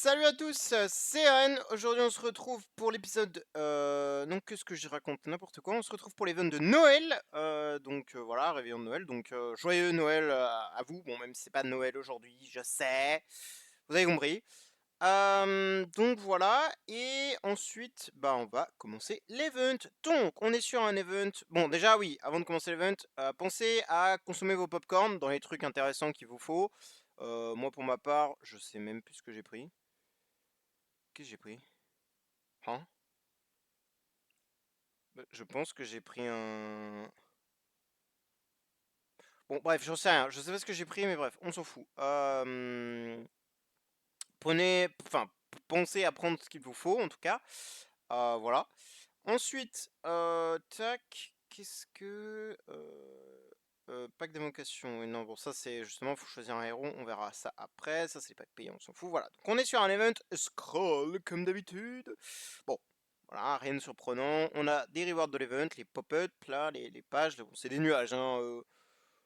Salut à tous, c'est Aren. Aujourd'hui, on se retrouve pour l'épisode. Donc, qu'est-ce que je raconte? N'importe quoi. On se retrouve pour l'event de Noël. Voilà, réveillon de Noël. Donc, joyeux Noël à vous. Bon, même si c'est pas Noël aujourd'hui, je sais. Vous avez compris. Donc, voilà. Et ensuite, bah, on va commencer l'event. Donc, on est sur un event. Bon, déjà, oui, avant de commencer l'event, pensez à consommer vos popcorn dans les trucs intéressants qu'il vous faut. Moi, pour ma part, je sais même plus ce que j'ai pris. Qu'est-ce que j'ai pris? Hein? Je pense que j'ai pris un. Bon, bref, j'en sais rien. Je sais pas ce que j'ai pris, mais bref, on s'en fout. Prenez. Enfin, pensez à prendre ce qu'il vous faut, en tout cas. Voilà. Ensuite, tac. Qu'est-ce que. Pack d'invocation. Oui, non, bon, ça c'est justement, faut choisir un héros. On verra ça après. Ça, c'est les packs payants, on s'en fout. Voilà. Donc, on est sur un event scroll, comme d'habitude. Bon. Voilà, rien de surprenant. On a des rewards de l'event, les pop-up, là, les pages. Bon, c'est des nuages, hein.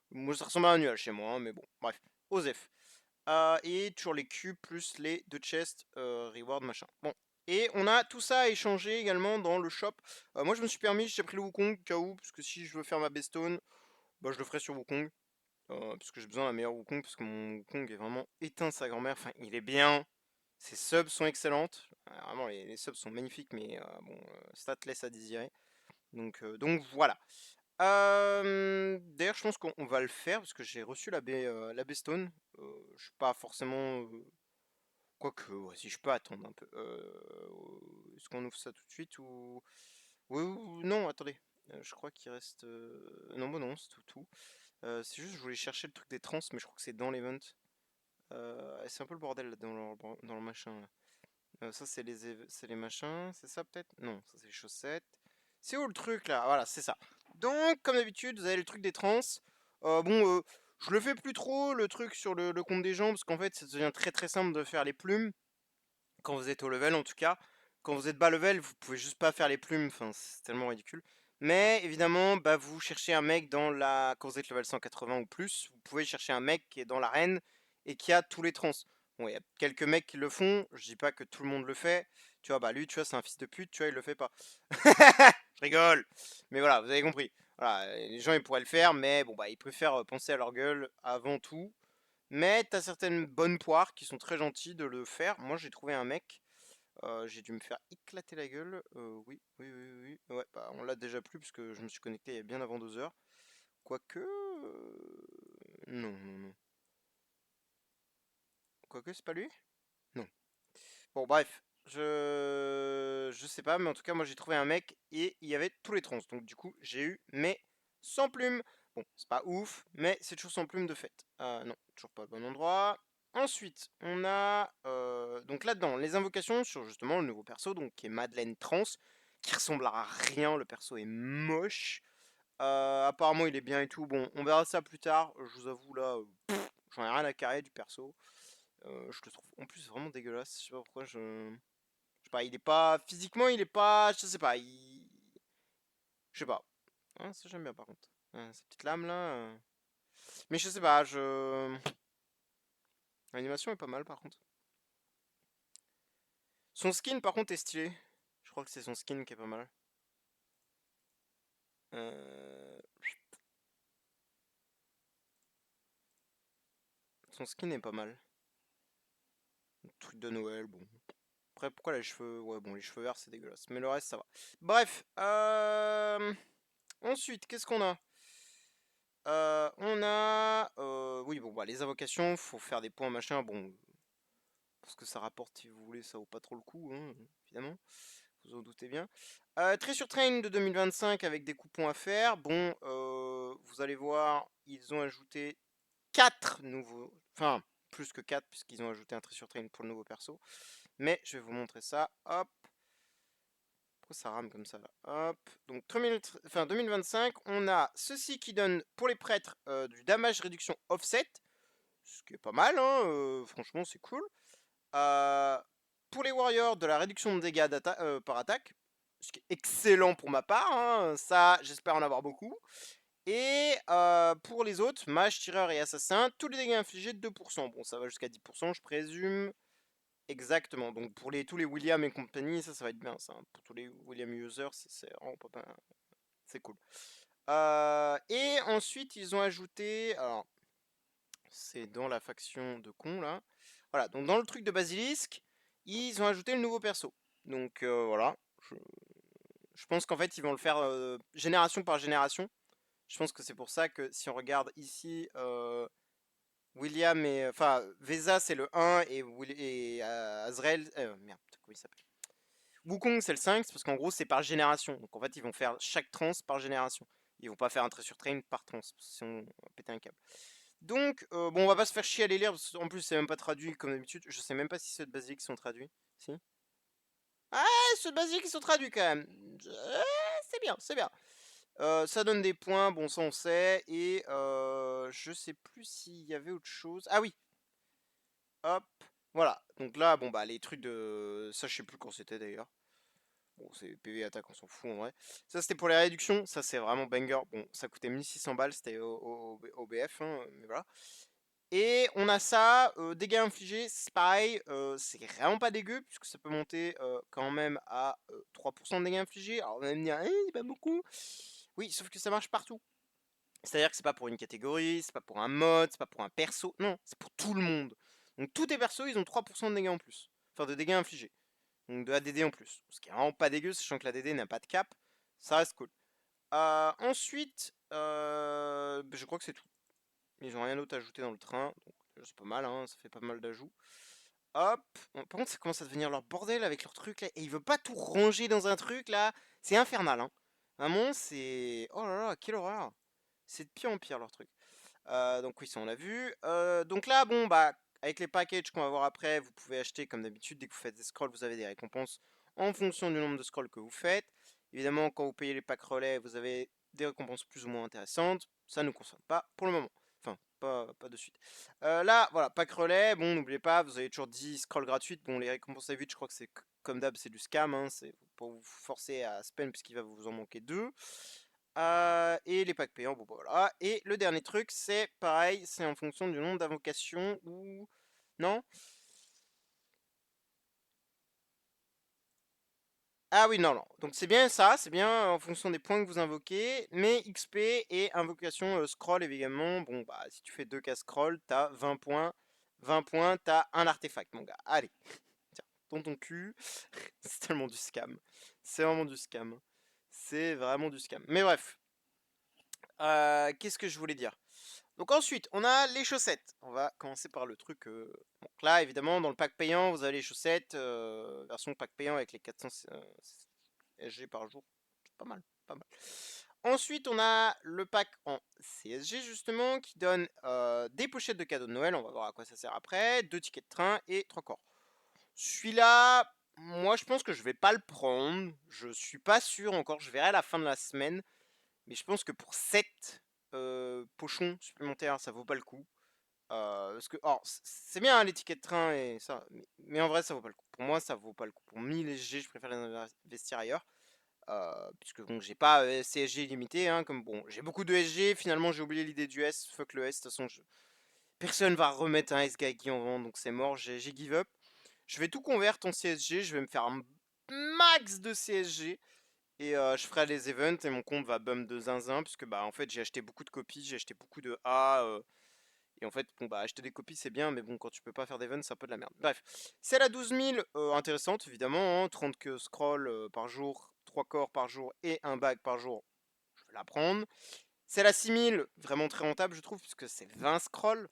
Moi, ça ressemble à un nuage chez moi, hein, mais bon, bref. OSEF. Et toujours les cubes plus les deux chests, reward, machin. Bon. Et on a tout ça à échanger également dans le shop. Moi, je me suis permis, j'ai pris le Wukong, cas où, parce que si je veux faire ma bestone, bah, je le ferai sur Wukong. Parce que j'ai besoin d'un meilleur Wukong, parce que mon Wukong est vraiment éteint sa grand-mère. Enfin, il est bien. Ses subs sont excellentes. Vraiment, les subs sont magnifiques, mais bon, stats laisse à désirer. Donc voilà. D'ailleurs, je pense qu'on va le faire, parce que j'ai reçu la Bestone. Je suis pas forcément. Quoique, ouais, si je peux attendre un peu. Est-ce qu'on ouvre ça tout de suite ou. Oui, non, attendez. Je crois qu'il reste. Non, bon, non, c'est tout. C'est juste, je voulais chercher le truc des trans, mais je crois que c'est dans l'event. C'est un peu le bordel là, dans le machin là. Ça, c'est les machins, c'est ça peut-être? Non, ça c'est les chaussettes. C'est où le truc là? Voilà, c'est ça. Donc, comme d'habitude, vous avez le truc des trans. Je le fais plus trop, le truc sur le compte des gens, parce qu'en fait, ça devient très très simple de faire les plumes. Quand vous êtes au level, en tout cas. Quand vous êtes bas level, vous pouvez juste pas faire les plumes, enfin, c'est tellement ridicule. Mais évidemment, bah, vous cherchez un mec dans la. Quand vous êtes level 180 ou plus, vous pouvez chercher un mec qui est dans l'arène et qui a tous les trans. Bon, il y a quelques mecs qui le font, je dis pas que tout le monde le fait. Tu vois, bah lui, tu vois, c'est un fils de pute, tu vois, il le fait pas. Je rigole. Mais voilà, vous avez compris. Voilà, les gens, ils pourraient le faire, mais bon, bah, ils préfèrent penser à leur gueule avant tout. Mais t'as certaines bonnes poires qui sont très gentilles de le faire. Moi, j'ai trouvé un mec. J'ai dû me faire éclater la gueule. Oui, oui, oui, oui, oui. Ouais, bah, on l'a déjà plus puisque je me suis connecté il y a bien avant 2 heures. Quoique. Non, non, non. Quoique, c'est pas lui? Non. Bon, bref. Je sais pas, mais en tout cas, moi j'ai trouvé un mec et il y avait tous les trans. Donc, du coup, j'ai eu mes 100 plumes. Bon, c'est pas ouf, mais c'est toujours sans plumes de fait. Non, toujours pas au bon endroit. Ensuite, on a donc là-dedans les invocations sur justement le nouveau perso, donc qui est Madeleine Trans, qui ressemble à rien. Le perso est moche. Apparemment, il est bien et tout. Bon, on verra ça plus tard. Je vous avoue là, j'en ai rien à carrer du perso. Je le trouve en plus vraiment dégueulasse. Je sais pas pourquoi je sais pas, il est pas. Physiquement, il est pas. Je sais pas, je sais pas. Hein, ça j'aime bien par contre. Cette petite lame là. Mais je sais pas, L'animation est pas mal par contre. Son skin par contre est stylé. Je crois que c'est son skin qui est pas mal. Euh, Son skin est pas mal. Truc de Noël, bon. Après, pourquoi les cheveux? Ouais, bon, les cheveux verts c'est dégueulasse. Mais le reste ça va. Bref. Ensuite, qu'est-ce qu'on a? On a. Oui, bon, bah, les invocations, faut faire des points machin. Bon, pour ce que ça rapporte, si vous voulez, ça vaut pas trop le coup, hein, évidemment. Vous en doutez bien. Très sur Train de 2025 avec des coupons à faire. Bon, vous allez voir, ils ont ajouté 4 nouveaux. Enfin, plus que 4, puisqu'ils ont ajouté un très sur Train pour le nouveau perso. Mais je vais vous montrer ça. Hop. Pourquoi ça rame comme ça là? Hop. Donc 2025, on a ceci qui donne pour les prêtres du damage réduction offset. Ce qui est pas mal, hein, franchement, c'est cool. Euh, pour les Warriors, de la réduction de dégâts par attaque, ce qui est excellent pour ma part, hein, ça j'espère en avoir beaucoup. Et pour les autres, mage, tireur et assassin, tous les dégâts infligés de 2%. Bon, ça va jusqu'à 10%, je présume. Exactement. Donc pour tous les William et compagnie, ça va être bien ça, hein. Pour tous les William users, c'est vraiment pas mal. C'est cool. Et ensuite, ils ont ajouté. Alors, c'est dans la faction de cons là. Voilà, donc dans le truc de Basilisk, ils ont ajouté le nouveau perso. Donc voilà. Je, je pense qu'en fait, ils vont le faire génération par génération. Je pense que c'est pour ça que si on regarde ici, William et. Enfin, Vesa c'est le 1 et Azrael. Merde, comment il s'appelle? Wukong c'est le 5, c'est parce qu'en gros c'est par génération. Donc en fait, ils vont faire chaque trans par génération. Ils vont pas faire un trait sur train par trans, sinon on va péter un câble. Donc, bon, on va pas se faire chier à les lire, parce qu'en plus c'est même pas traduit comme d'habitude. Je sais même pas si ceux de Basilic sont traduits. Si? Ah, ceux de Basilic ils sont traduits quand même. C'est bien, c'est bien. Ça donne des points, bon ça on sait. Et je sais plus s'il y avait autre chose. Ah oui, hop. Voilà, donc là, bon bah les trucs de. Ça je sais plus quand c'était d'ailleurs. Bon, c'est PV attaque, on s'en fout en vrai. Ça, c'était pour les réductions. Ça, c'est vraiment banger. Bon, ça coûtait 1600 balles, c'était au BF, hein, mais voilà. Et on a ça, dégâts infligés, c'est pareil, c'est vraiment pas dégueu, puisque ça peut monter quand même à 3% de dégâts infligés. Alors, on va me dire, c'est pas beaucoup. Oui, sauf que ça marche partout. C'est-à-dire que c'est pas pour une catégorie, c'est pas pour un mode, c'est pas pour un perso. Non, c'est pour tout le monde. Donc, tous tes persos, ils ont 3% de dégâts en plus. Enfin, de dégâts infligés. Donc de ADD en plus. Ce qui est vraiment pas dégueu, sachant que l'ADD n'a pas de cap. Ça reste cool. Ensuite, je crois que c'est tout. Ils ont rien d'autre à ajouter dans le train. Donc c'est pas mal, hein, ça fait pas mal d'ajouts. Hop. Bon, par contre, ça commence à devenir leur bordel avec leur truc là. Et ils veulent pas tout ranger dans un truc là. C'est infernal, hein. Vraiment, c'est. Oh là là, quelle horreur. C'est de pire en pire leur truc. Donc oui, ça on l'a vu. Donc là, bon, bah, avec les packages qu'on va voir après, vous pouvez acheter comme d'habitude. Dès que vous faites des scrolls, vous avez des récompenses en fonction du nombre de scrolls que vous faites. Évidemment, quand vous payez les packs relais, vous avez des récompenses plus ou moins intéressantes. Ça ne nous concerne pas pour le moment. Enfin, pas de suite. Là, voilà, pack relais. Bon, n'oubliez pas, vous avez toujours 10 scrolls gratuites. Bon, les récompenses à 8, je crois que c'est comme d'hab, c'est du scam. Hein, c'est pour vous forcer à spend puisqu'il va vous en manquer 2. Et les packs payants, bon bah, voilà. Et le dernier truc, c'est pareil, c'est en fonction du nombre d'invocations ou. Non? Ah oui, non, non. Donc c'est bien ça, c'est bien en fonction des points que vous invoquez. Mais XP et invocation scroll évidemment. Bon, bah si tu fais 2 cas scroll, t'as 20 points. 20 points, t'as un artefact, mon gars. Allez, tiens, dans ton cul. C'est tellement du scam. C'est vraiment du scam. C'est vraiment du scam. Mais bref. Qu'est-ce que je voulais dire? Donc ensuite, on a les chaussettes. On va commencer par le truc. Donc là, évidemment, dans le pack payant, vous avez les chaussettes, version pack payant avec les 400 SG par jour. C'est pas mal, pas mal. Ensuite, on a le pack en CSG justement qui donne des pochettes de cadeaux de Noël. On va voir à quoi ça sert après. 2 tickets de train et 3 corps. Celui-là, moi, je pense que je vais pas le prendre. Je suis pas sûr encore. Je verrai à la fin de la semaine. Mais je pense que pour 7 pochons supplémentaires, ça vaut pas le coup. Parce que, alors, c'est bien hein, les tickets de train et ça, mais en vrai, ça vaut pas le coup. Pour moi, ça vaut pas le coup. Pour 1000 SG, je préfère les investir ailleurs. Puisque donc j'ai pas CSG illimité, hein, comme bon, j'ai beaucoup de SG. Finalement, j'ai oublié l'idée du S. Fuck le S. De toute façon, personne va remettre un S-Gagi en vente, donc c'est mort. J'ai give up. Je vais tout convertir en CSG. Je vais me faire un max de CSG. Et je ferai les events et mon compte va bump de zinzin puisque bah en fait j'ai acheté beaucoup de copies, j'ai acheté beaucoup de A et en fait bon bah acheter des copies c'est bien mais bon quand tu peux pas faire d'events c'est un peu de la merde. Bref, celle à 12 000 intéressante évidemment, hein, 30 que scroll par jour, 3 corps par jour et un bag par jour, je vais la prendre. Celle à 6 000 vraiment très rentable je trouve puisque c'est 20 scrolls.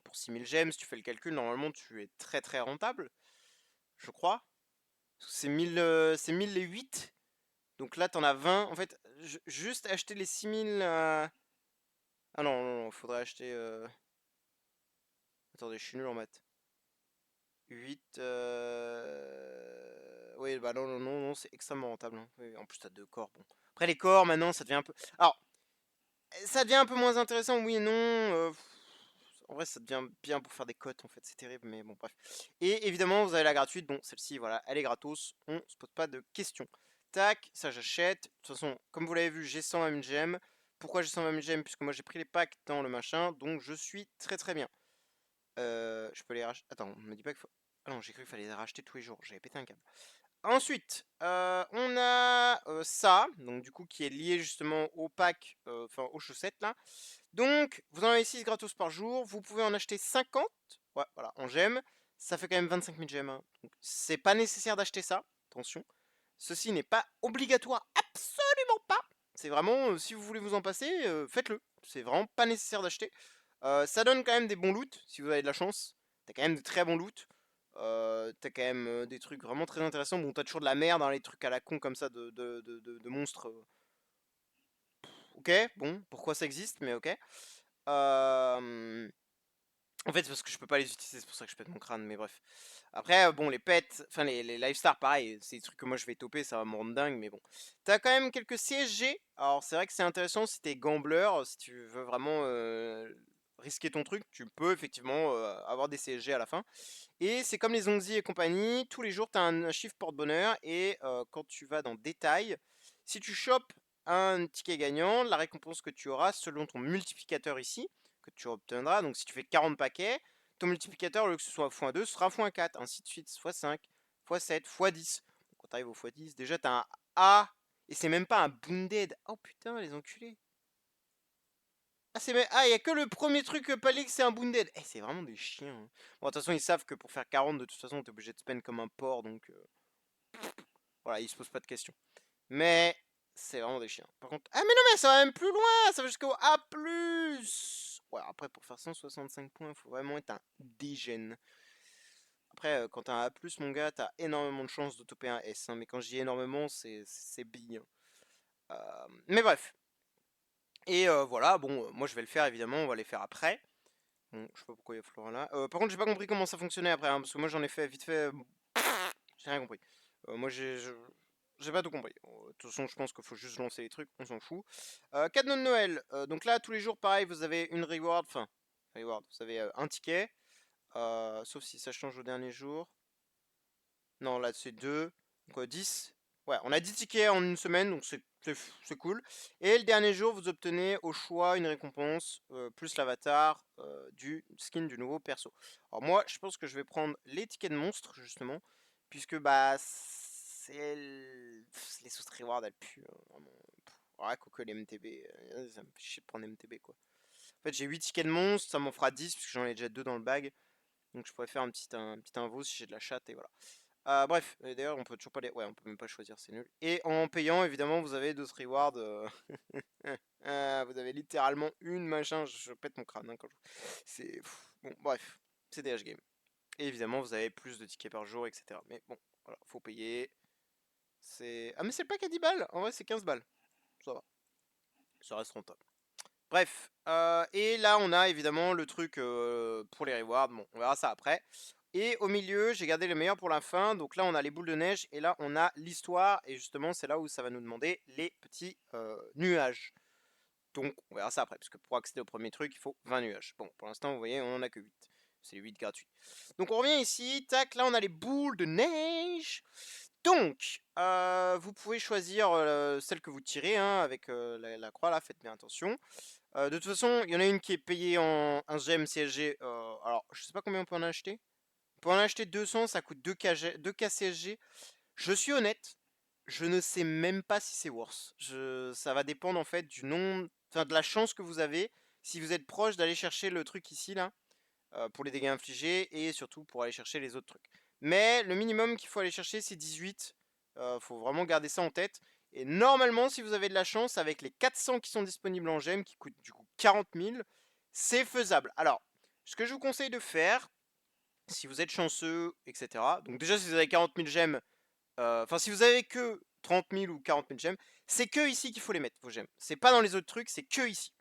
Pour 6 000 gemmes si tu fais le calcul normalement tu es très très rentable je crois. C'est 1000, c'est 1000 et 8. Donc là, t'en as 20. En fait, juste acheter les 6000. Ah non, non, non, faudrait acheter. Attendez, je suis nul en maths. 8. Oui, bah non, non, non, non, c'est extrêmement rentable, hein. Oui, en plus, t'as deux corps. Bon. Après, les corps, maintenant, ça devient un peu. Alors, ça devient un peu moins intéressant, oui et non. En vrai, ça devient bien pour faire des cotes, en fait, c'est terrible, mais bon, bref. Et évidemment, vous avez la gratuite. Bon, celle-ci, voilà, elle est gratos. On se pose pas de questions. Tac, ça j'achète. De toute façon, comme vous l'avez vu, j'ai 120 000 gemmes. Pourquoi j'ai 120 000 gemmes? Puisque moi j'ai pris les packs dans le machin, donc je suis très très bien. Je peux les racheter. Attends, on me dit pas qu'il faut. Ah non, j'ai cru qu'il fallait les racheter tous les jours. J'avais pété un câble. Ensuite, on a ça, donc du coup qui est lié justement au pack, enfin aux chaussettes là. Donc, vous en avez 6 gratos par jour. Vous pouvez en acheter 50. Ouais, voilà, en gemmes. Ça fait quand même 25 000 gemmes, hein. Donc, c'est pas nécessaire d'acheter ça. Attention. Ceci n'est pas obligatoire. Absolument pas. C'est vraiment, si vous voulez vous en passer, faites-le. C'est vraiment pas nécessaire d'acheter. Ça donne quand même des bons loots, si vous avez de la chance. T'as quand même de très bons loots. T'as quand même des trucs vraiment très intéressants. Bon, t'as toujours de la merde, dans les trucs à la con comme ça de monstres. Ok, bon, pourquoi ça existe, mais ok. En fait, c'est parce que je peux pas les utiliser, c'est pour ça que je pète mon crâne, mais bref. Après, bon, les pets, enfin les live stars, pareil, c'est des trucs que moi je vais toper, ça va me rendre dingue, mais bon. T'as quand même quelques CSG. Alors, c'est vrai que c'est intéressant si t'es gambler, si tu veux vraiment risquer ton truc, tu peux effectivement avoir des CSG à la fin. Et c'est comme les Onzi et compagnie, tous les jours tu as un chiffre porte-bonheur et quand tu vas dans détail, si tu chopes un ticket gagnant, la récompense que tu auras selon ton multiplicateur ici, que tu obtiendras, donc si tu fais 40 paquets, ton multiplicateur, au lieu que ce soit x2, sera x4, ainsi de suite, x5, x7, x10. Donc, quand tu arrives au x10, déjà tu as un A, et c'est même pas un Bounded. Oh putain, les enculés. Ah, il y a que le premier truc palais que c'est un Bounded. Eh, c'est vraiment des chiens, hein. Bon, de toute façon, ils savent que pour faire 40, de toute façon, t'es obligé de spend comme un porc, donc voilà, ils se posent pas de questions. Mais c'est vraiment des chiens. Par contre, ah, mais non, mais ça va même plus loin, ça va jusqu'au A+. Ouais, après, pour faire 165 points, il faut vraiment être un dégène. Après, quand t'as un A+, mon gars, t'as énormément de chances de toper un S, hein, mais quand je dis énormément, c'est big, hein. Mais bref. Et voilà, bon, moi je vais le faire évidemment, on va les faire après. Bon, je sais pas pourquoi il y a Florent là. Par contre, j'ai pas compris comment ça fonctionnait après, hein, parce que moi j'en ai fait vite fait. J'ai rien compris. Moi j'ai pas tout compris. De toute façon, je pense qu'il faut juste lancer les trucs, on s'en fout. Cadeau de Noël. Donc là, tous les jours, pareil, vous avez une reward. Enfin, reward, vous avez un ticket. Sauf si ça change au dernier jour. Non, là c'est 2. Donc 10. Ouais, on a 10 tickets en une semaine, donc c'est cool. Et le dernier jour, vous obtenez au choix une récompense, plus l'avatar du skin du nouveau perso. Alors moi, je pense que je vais prendre les tickets de monstres, justement, puisque bah, les sources reward, elles puent, vraiment. Ouais, quoique les MTB, ça me fait chier de prendre MTB, quoi. En fait, j'ai 8 tickets de monstres, ça m'en fera 10, puisque j'en ai déjà 2 dans le bag. Donc je pourrais faire un petit invo si j'ai de la chatte, et voilà. Bref, et d'ailleurs, on peut toujours pas les. Ouais, on peut même pas choisir, c'est nul. Et en payant, évidemment, vous avez d'autres rewards. Vous avez littéralement une machin. Je pète mon crâne, hein, quand je. C'est. Bon, bref, c'est DH Game. Et évidemment, vous avez plus de tickets par jour, etc. Mais bon, voilà, faut payer. C'est. Ah, mais c'est le pack à 10 balles. En vrai, c'est 15 balles. Ça va. Ça reste rentable. Bref, et là on a évidemment le truc pour les rewards, bon on verra ça après. Et au milieu j'ai gardé le meilleur pour la fin, donc là on a les boules de neige et là on a l'histoire et justement c'est là où ça va nous demander les petits nuages. Donc on verra ça après, parce que pour accéder au premier truc il faut 20 nuages. Bon pour l'instant vous voyez on en a que 8, c'est 8 gratuits. Donc on revient ici, tac, là on a les boules de neige. Donc, vous pouvez choisir celle que vous tirez, hein, avec la croix là, faites bien attention. De toute façon, il y en a une qui est payée en 1 gemme CSG. Alors, je sais pas combien on peut en acheter. On peut en acheter 200, ça coûte 2K CSG. Je suis honnête, je ne sais même pas si c'est worth. Ça va dépendre en fait du nombre, enfin de la chance que vous avez. Si vous êtes proche d'aller chercher le truc ici là, pour les dégâts infligés et surtout pour aller chercher les autres trucs. Mais le minimum qu'il faut aller chercher c'est 18. Faut vraiment garder ça en tête. Et normalement, si vous avez de la chance, avec les 400 qui sont disponibles en gemmes, qui coûtent du coup 40 000, c'est faisable. Alors, ce que je vous conseille de faire, si vous êtes chanceux, etc. Donc déjà, si vous avez 40 000 gemmes, enfin si vous avez que 30 000 ou 40 000 gemmes, c'est que ici qu'il faut les mettre, vos gemmes. C'est pas dans les autres trucs, c'est que ici.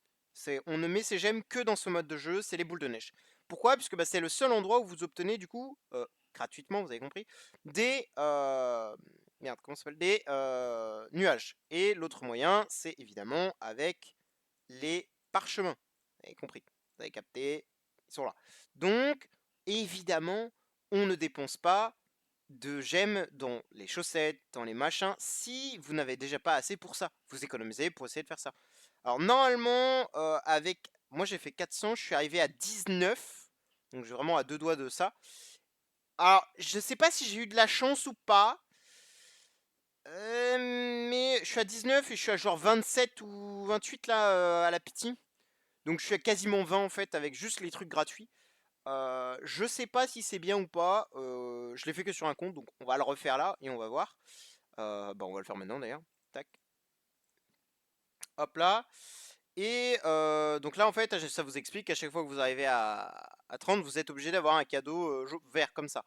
On ne met ces gemmes que dans ce mode de jeu, c'est les boules de neige. Pourquoi? Puisque bah, c'est le seul endroit où vous obtenez du coup, gratuitement, vous avez compris, des... merde, comment ça s'appelle? Des nuages. Et l'autre moyen, c'est évidemment avec les parchemins. Vous avez compris, vous avez capté, ils sont là. Donc, évidemment, on ne dépense pas de gemmes dans les chaussettes, dans les machins, si vous n'avez déjà pas assez pour ça. Vous économisez pour essayer de faire ça. Alors normalement, avec... Moi j'ai fait 400, je suis arrivé à 19. Donc j'ai vraiment à deux doigts de ça. Alors, je sais pas si j'ai eu de la chance ou pas. Mais je suis à 19 et je suis à genre 27 ou 28 là à la pity. Donc je suis à quasiment 20 en fait avec juste les trucs gratuits. Je sais pas si c'est bien ou pas. Je l'ai fait que sur un compte, donc on va le refaire là et on va voir. Bah on va le faire maintenant d'ailleurs. Tac. Hop là. Et donc là en fait ça vous explique qu'à chaque fois que vous arrivez à 30, vous êtes obligé d'avoir un cadeau vert comme ça.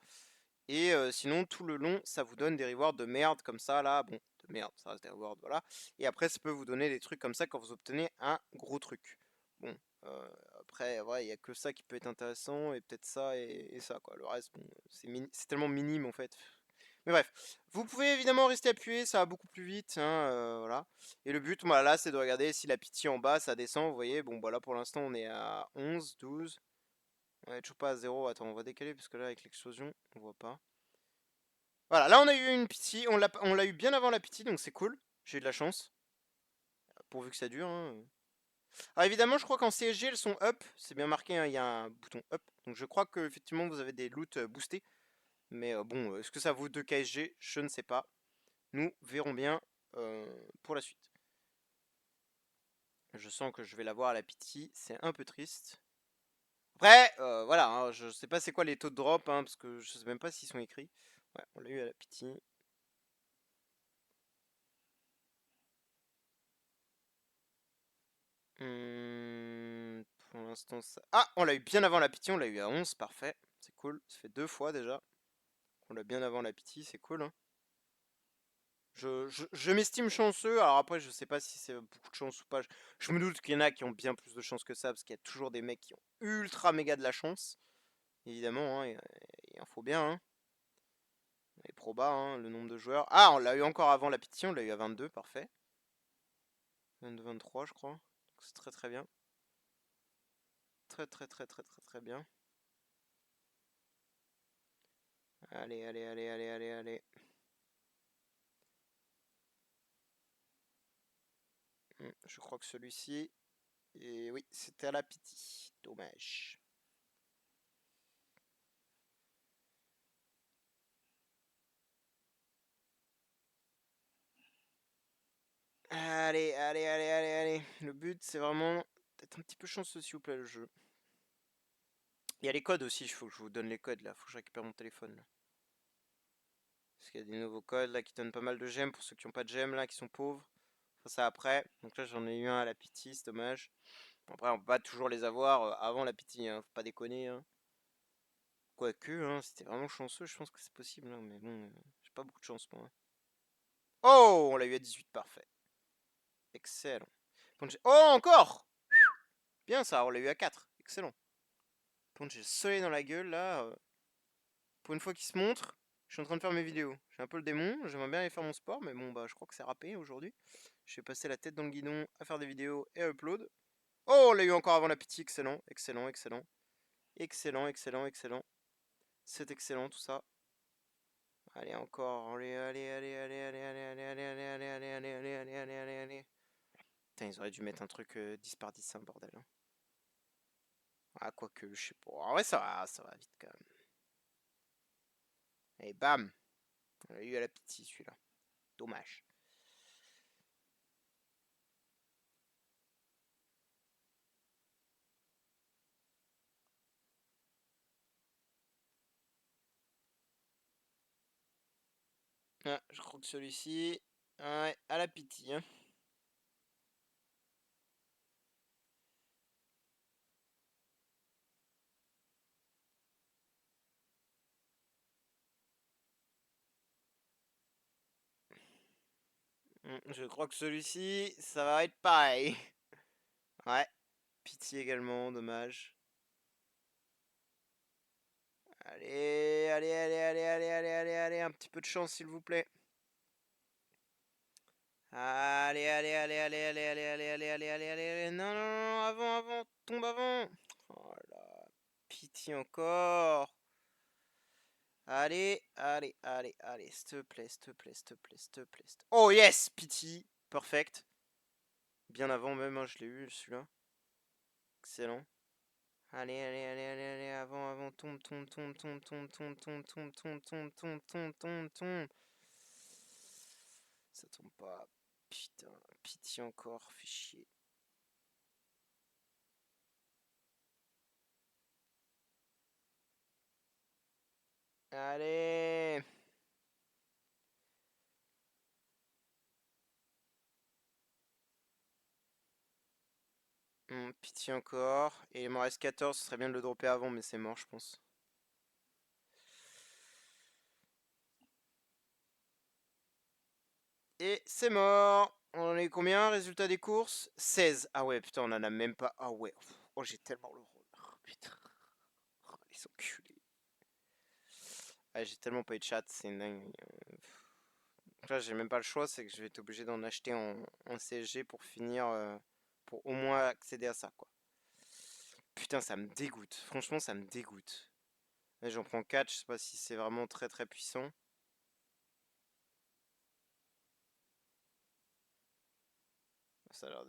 Et sinon tout le long ça vous donne des rewards de merde comme ça là. Bon, de merde, ça reste des rewards, voilà. Et après ça peut vous donner des trucs comme ça quand vous obtenez un gros truc. Bon, euh, après ouais, il n'y a que ça qui peut être intéressant et peut-être ça et ça quoi. Le reste, bon, c'est tellement minime en fait. Mais bref, vous pouvez évidemment rester appuyé, ça va beaucoup plus vite, hein, voilà. Et le but, voilà, là, c'est de regarder si la pitié en bas, ça descend, vous voyez. Bon, voilà, pour l'instant, on est à 11, 12. On est toujours pas à 0. Attends, on va décaler, parce que là, avec l'explosion, on voit pas. Voilà, là, on a eu une pitié, on l'a eu bien avant la pitié, donc c'est cool. J'ai eu de la chance, pourvu que ça dure, hein. Alors évidemment, je crois qu'en CSG, elles sont up. C'est bien marqué, hein, il y a un bouton up. Donc je crois que effectivement, vous avez des loots boostés. Mais bon, est-ce que ça vaut 2 KSG? Je ne sais pas. Nous verrons bien pour la suite. Je sens que je vais l'avoir à la pitié, c'est un peu triste. Après, voilà, hein, je sais pas c'est quoi les taux de drop, hein, parce que je sais même pas s'ils sont écrits. Ouais, on l'a eu à la pitié. Pour l'instant, ça. Ah, on l'a eu bien avant la pitié, on l'a eu à 11, parfait. C'est cool, ça fait 2 fois déjà. On l'a bien avant la pitié, c'est cool, hein. Je m'estime chanceux, alors après je sais pas si c'est beaucoup de chance ou pas. Je me doute qu'il y en a qui ont bien plus de chance que ça, parce qu'il y a toujours des mecs qui ont ultra méga de la chance. Évidemment, hein, il en faut bien, hein. Et proba, hein, le nombre de joueurs. Ah, on l'a eu encore avant la pétition, on l'a eu à 22, parfait. 22, 23, je crois. C'est très très bien. Très très très très très très bien. Allez, allez, allez, allez, allez, allez. Je crois que celui-ci. Et oui, c'était à la pitié. Dommage. Allez, allez, allez, allez, allez. Le but, c'est vraiment d'être un petit peu chanceux, s'il vous plaît, le jeu. Il y a les codes aussi, il faut que je vous donne les codes là. Faut que je récupère mon téléphone là. Parce qu'il y a des nouveaux codes là qui donnent pas mal de gemmes pour ceux qui n'ont pas de gemmes là, qui sont pauvres. Enfin, ça après. Donc là, j'en ai eu un à la pitié, c'est dommage. Après, on peut pas toujours les avoir avant la pitié, hein. Faut pas déconner, hein. Quoique, hein, c'était vraiment chanceux, je pense que c'est possible, hein. Mais bon, j'ai pas beaucoup de chance moi, hein. Oh, on l'a eu à 18, parfait. Excellent. Oh, encore! Bien ça, on l'a eu à 4. Excellent. J'ai le soleil dans la gueule là. Pour une fois qu'il se montre, je suis en train de faire mes vidéos. J'ai un peu le démon, j'aimerais bien aller faire mon sport, mais bon, bah, je crois que c'est râpé aujourd'hui. Je vais passer la tête dans le guidon à faire des vidéos et à upload. Oh, on l'a eu encore avant la pitié, excellent, excellent, excellent. Excellent, excellent, excellent. C'est excellent tout ça. Allez, encore. Allez, allez, allez, allez, allez, allez, allez, allez, allez, allez, allez, allez, allez, allez, allez, allez, allez. Putain, ils auraient dû mettre un truc 10 par 10, c'est un bordel, hein. Ah, quoique, je sais pas. Ah ouais, ça va vite quand même. Et bam! On l'a eu à la pitié celui-là. Dommage. Ah, je crois que celui-ci. Ouais, à la pitié, hein. Je crois que celui-ci, ça va être pareil. Ouais, pitié également, dommage. Allez, allez, allez, allez, allez, allez, allez, allez, un petit peu de chance s'il vous plaît. Allez, allez, allez, allez, allez, allez, allez, allez, allez, allez, allez, allez, non, non, non, avant, avant, tombe avant. Oh là, pitié encore. Allez, allez, allez, allez, s'il te plaît, s'il te plaît, s'il te plaît, s'il te plaît. Oh yes, pitié, perfect. Bien avant même, hein, je l'ai eu celui-là. Excellent. Allez, allez, allez, allez, allez, avant, avant, tombe, tombe, tombe, tombe, tombe, tombe, tombe, tombe, tombe, tombe, tombe, tombe, tombe, tombe. Ça tombe pas. Putain, pitié encore, fais chier. Allez. Pitié encore. Et il m'en reste 14, ce serait bien de le dropper avant, mais c'est mort, je pense. Et c'est mort. On en est combien, résultat des courses? 16. Ah ouais, putain, on en a même pas. Ah ouais. Oh, j'ai tellement le rôle. Oh, putain. Oh, les enculés. Ah, j'ai tellement pas eu de chat, c'est dingue. Donc là, j'ai même pas le choix, c'est que je vais être obligé d'en acheter en CSG pour finir, pour au moins accéder à ça, quoi. Putain, ça me dégoûte. Franchement, ça me dégoûte. Là, j'en prends 4, je sais pas si c'est vraiment très très puissant. Ça a l'air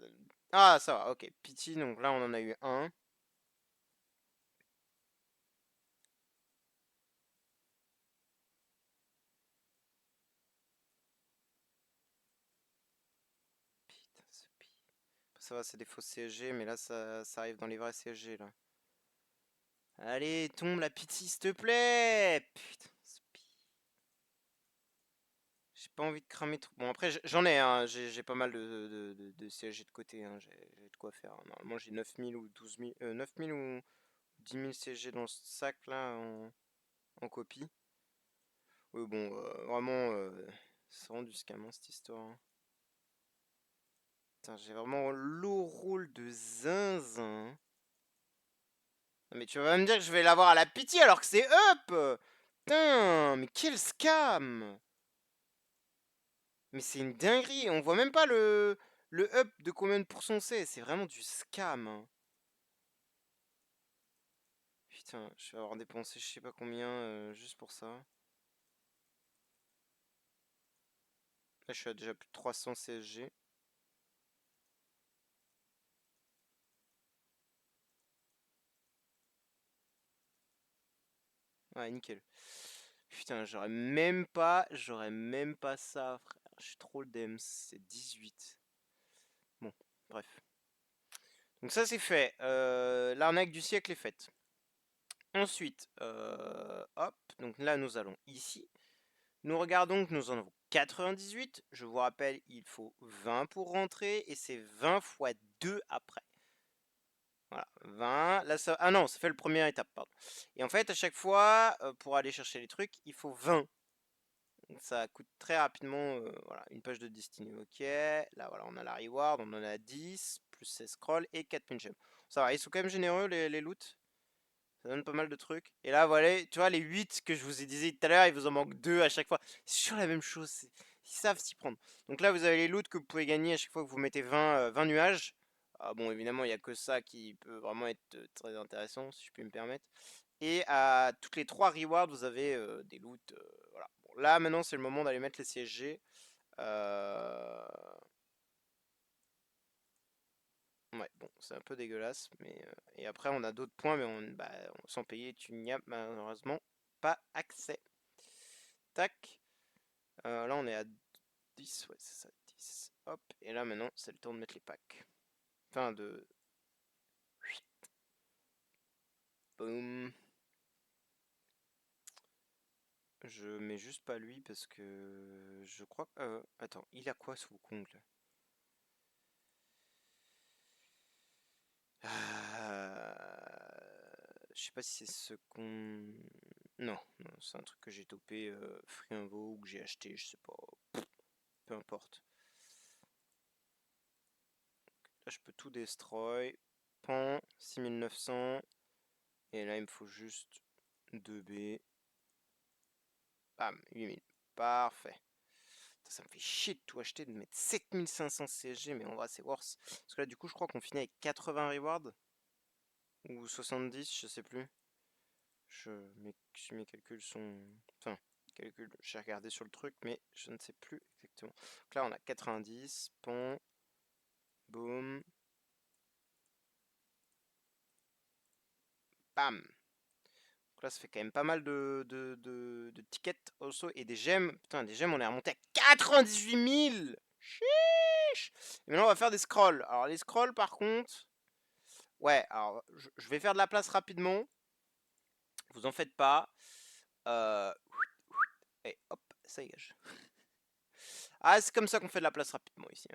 Ah, ça va, ok. Pity, donc là, on en a eu un. Putain, ce pire. Ça va, c'est des faux CSG, mais là, ça arrive dans les vrais CSG, là. Allez, tombe la pitié, s'il te plaît! Putain, ce pire. J'ai pas envie de cramer trop. Bon, après, j'en ai, hein. J'ai pas mal de CSG de côté, hein. J'ai de quoi faire, hein. Normalement, j'ai 9000 ou 12000, 9000 ou 10 000 CSG dans ce sac, là, en copie. Oui, bon, vraiment, c'est vraiment du scam, hein, cette histoire, hein. Putain, j'ai vraiment low roll de zinzin. Non, mais tu vas me dire que je vais l'avoir à la pitié alors que c'est up! Putain, mais quel scam! Mais c'est une dinguerie, on voit même pas le up de combien de pourcents c'est vraiment du scam, hein. Putain, je vais avoir dépensé je sais pas combien juste pour ça. Là, je suis à déjà plus de 300 CSG. Ouais, nickel. Putain, j'aurais même pas ça, frère. Je suis trop le DEMS, c'est 18. Bon, bref. Donc ça c'est fait. L'arnaque du siècle est faite. Ensuite, hop, donc là nous allons ici. Nous regardons que nous en avons 98. Je vous rappelle, il faut 20 pour rentrer et c'est 20 fois 2 après. Voilà, 20. Là, ça... Ah non, ça fait le première étape, pardon. Et en fait, à chaque fois, pour aller chercher les trucs, il faut 20. Donc ça coûte très rapidement voilà, une page de destinée. Ok, là voilà, on a la reward, on en a 10, plus 16 scrolls et 4000 gemmes. Ça va, ils sont quand même généreux les loots. Ça donne pas mal de trucs. Et là, voilà, tu vois, les 8 que je vous ai dit tout à l'heure, il vous en manque 2 à chaque fois. C'est toujours la même chose. Ils savent s'y prendre. Donc là, vous avez les loots que vous pouvez gagner à chaque fois que vous mettez 20 nuages. Ah, bon, évidemment, il n'y a que ça qui peut vraiment être très intéressant, si je puis me permettre. Et à toutes les 3 rewards, vous avez des loots. Voilà. Bon, là, maintenant, c'est le moment d'aller mettre les CSG. Euh... Ouais, bon, c'est un peu dégueulasse. Mais, et après, on a d'autres points, mais bah, sans payer, tu n'y as malheureusement pas accès. Tac. Là, on est à 10. Ouais, c'est ça, 10. Hop. Et là, maintenant, c'est le temps de mettre les packs. Enfin, de... Boum. Je mets juste pas lui parce que je crois que... attends, il a quoi ce Wukong là? Je sais pas si c'est ce qu'on... Non, non, c'est un truc que j'ai topé Free Invo ou que j'ai acheté, je sais pas. Peu importe. Là, je peux tout destroy. Pan, 6900. Et là, il me faut juste 2B. Bam, 8000. Parfait. Ça me fait chier de tout acheter, de mettre 7500 CSG, mais en vrai, c'est worse. Parce que là, du coup, je crois qu'on finit avec 80 rewards. Ou 70, je sais plus. Mes calculs sont... Enfin, calculs, j'ai regardé sur le truc, mais je ne sais plus exactement. Donc là, on a 90, pont, boum. Bam. Donc là, ça fait quand même pas mal de tickets also. Et des gemmes. Putain, des gemmes, on est remonté à 98 000. Chiche. Et maintenant, on va faire des scrolls. Alors, les scrolls, par contre... Ouais, alors, je vais faire de la place rapidement. Vous en faites pas. Et hop, ça dégage. Ah, c'est comme ça qu'on fait de la place rapidement ici.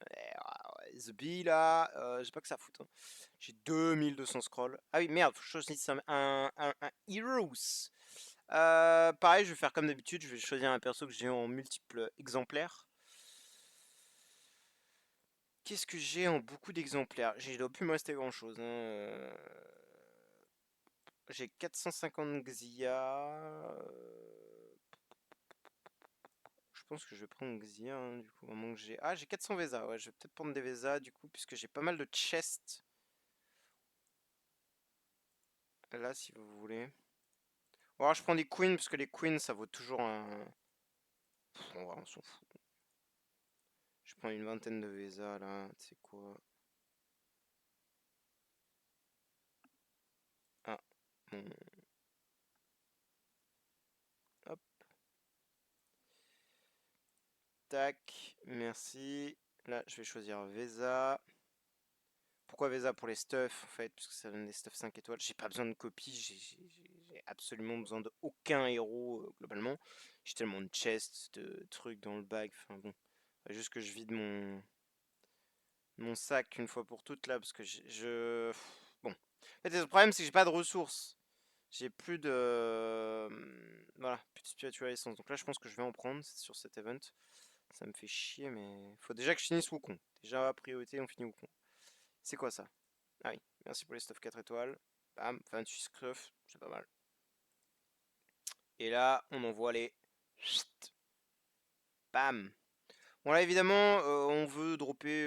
The Bee là, j'ai pas que ça à foutre, hein. J'ai 2200 scrolls. Ah oui, merde, faut que je choisisse un Heroes. Pareil, je vais faire comme d'habitude, je vais choisir un perso que j'ai en multiples exemplaires. Qu'est-ce que j'ai en beaucoup d'exemplaires? Il doit plus me rester grand chose, hein. J'ai 450 Xia. Je pense que je vais prendre Xia, hein, du coup, au moment que j'ai... Ah, j'ai 400 Vesa, ouais, je vais peut-être prendre des Vesa, du coup, puisque j'ai pas mal de chests. Là, si vous voulez. Bon, alors, je prends des queens, parce que les queens, ça vaut toujours un... Pff, on s'en fout. Je prends une vingtaine de Vesa, là, tu sais quoi. Ah, bon. Hop. Tac, merci. Là, je vais choisir Vesa. Pourquoi Vesa? Pour les stuffs, en fait, parce que ça donne des stuffs 5 étoiles. J'ai pas besoin de copies, j'ai absolument besoin de aucun héros, globalement. J'ai tellement de chests, de trucs dans le bag, enfin bon. Juste que je vide mon sac une fois pour toutes, là, parce que Bon. En fait, le problème, c'est que j'ai pas de ressources. J'ai plus de... Voilà, plus de spiritual essence. Donc là, je pense que je vais en prendre sur cet event. Ça me fait chier, mais... Faut déjà que je finisse Wukong. Déjà, priorité, on finit Wukong. C'est quoi ça? Ah oui, merci pour les stuff 4 étoiles. Bam, 28 scruff, c'est pas mal. Et là, on envoie les... Bam. Bon là, évidemment, on veut dropper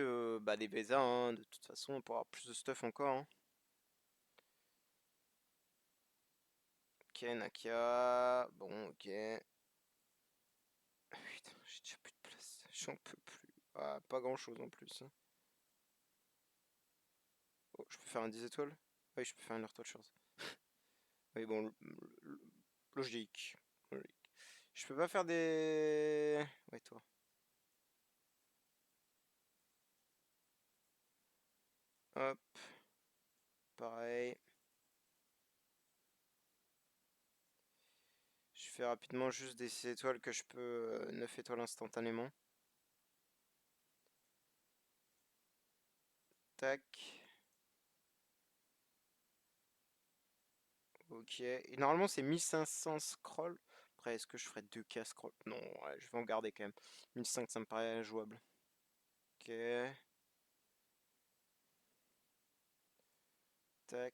des Vesa, hein, de toute façon, pour avoir plus de stuff encore, hein. Ok, Nakia. Bon, ok. Ah, putain, j'ai déjà plus de place. J'en peux plus. Ah, pas grand chose en plus, hein. Oh, je peux faire un 10 étoiles? Oui, je peux faire une Heart Watchers. Oui, bon, logique. Logique. Je peux pas faire des... Ouais, toi. Hop. Pareil. Je fais rapidement juste des 6 étoiles que je peux 9 étoiles instantanément. Tac. Ok. Et normalement c'est 1500 scrolls. Après est-ce que je ferais 2K scroll? Non, ouais, je vais en garder quand même. 1500 ça me paraît jouable. Ok. Tac.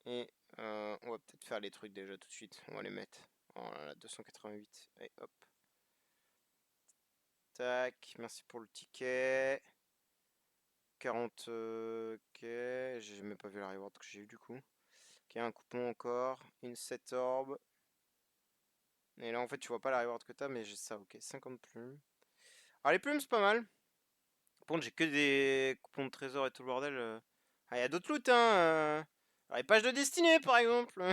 Et on va peut-être faire les trucs déjà tout de suite. On va les mettre. Oh là là, 288. Allez, hop. Tac. Merci pour le ticket. 40. Ok. J'ai même pas vu la reward que j'ai eu du coup. Ok, un coupon encore. Une 7 orbe. Et là, en fait, tu vois pas la reward que t'as, mais j'ai ça, ok. 50 plumes. Alors, les plumes, c'est pas mal. Par contre, j'ai que des coupons de trésor et tout le bordel. Ah, il y a d'autres loots, hein. Alors, les pages de destinée, par exemple.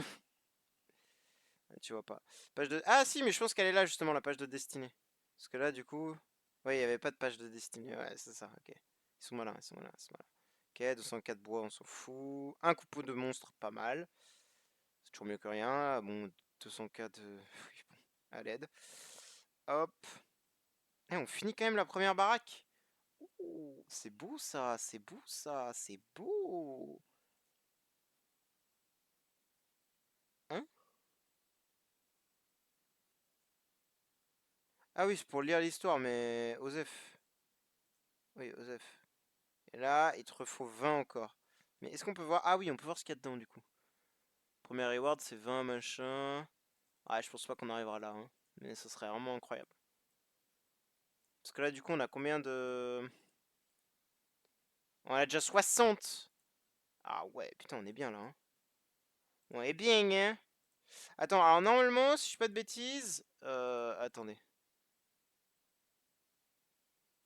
Ah, tu vois pas. Page de... Ah, si, mais je pense qu'elle est là, justement, la page de destinée. Parce que là, du coup... Ouais, il n'y avait pas de page de destinée. Ouais, c'est ça, ok. Ils sont malins, ils sont malins, ils sont malins. Ok, 204 bois, on s'en fout. Un coupon de monstre, pas mal. C'est toujours mieux que rien. Bon, 204... Oui, bon, à l'aide. Hop. Et on finit quand même la première baraque. Oh, c'est beau ça, c'est beau ça, c'est beau. Hein? Ah oui, c'est pour lire l'histoire, mais Osef. Oui, Osef. Et là, il te refaut 20 encore. Mais est-ce qu'on peut voir... Ah oui, on peut voir ce qu'il y a dedans du coup. Premier reward, c'est 20 machin. Ah, je pense pas qu'on arrivera là, hein. Mais ce serait vraiment incroyable. Parce que là, du coup, on a combien de... On a déjà 60. Ah ouais, putain, on est bien là, hein. On est bien, hein. Attends, alors normalement, si je dis pas de bêtises... Attendez.